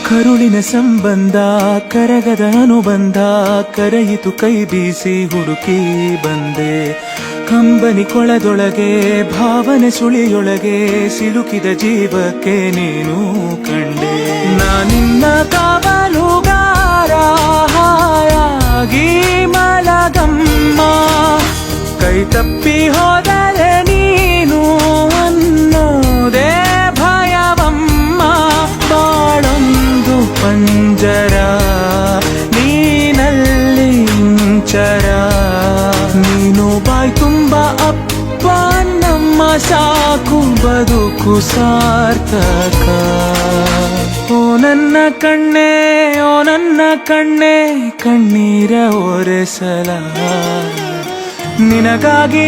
ಕರುಳಿನ ಸಂಬಂಧ ಕರಗದ ಅನುಬಂಧ ಕರೆಯಿತು ಕೈ ಬೀಸಿ ಹುಡುಕಿ ಬಂದೆ. ಕಂಬನಿ ಕೊಳದೊಳಗೆ ಭಾವನೆ ಸುಳಿಯೊಳಗೆ ಸಿಲುಕಿದ ಜೀವಕ್ಕೆ ನೀನು ಕಂಡೆ. ನಾನಿನ್ನ ಕಾವಲುಗಾರ ಹಾಯಾಗಿ ಮಲಗಮ್ಮ, ಕೈ ತಪ್ಪಿ ಹೋದರೆ ನೀನು ಅನ್ನೋದೇ ಭಯವಮ್ಮ. ಬಾಳೊಂದು ಪಂಜರ ನೀನಲ್ಲಿ ಇಂಚರ, ನೀನು ಬಾಯ್ ತುಂಬ ಅಪ್ಪ ನಮ್ಮ ಸಾಕು ಬದುಕು ಸಾರ್ಥಕ. ಓ ನನ್ನ ಕಣ್ಣೇ ಓ ನನ್ನ ಕಣ್ಣೇ ಕಣ್ಣೀರ ಒರೆಸಲ, ನಿನಗಾಗಿ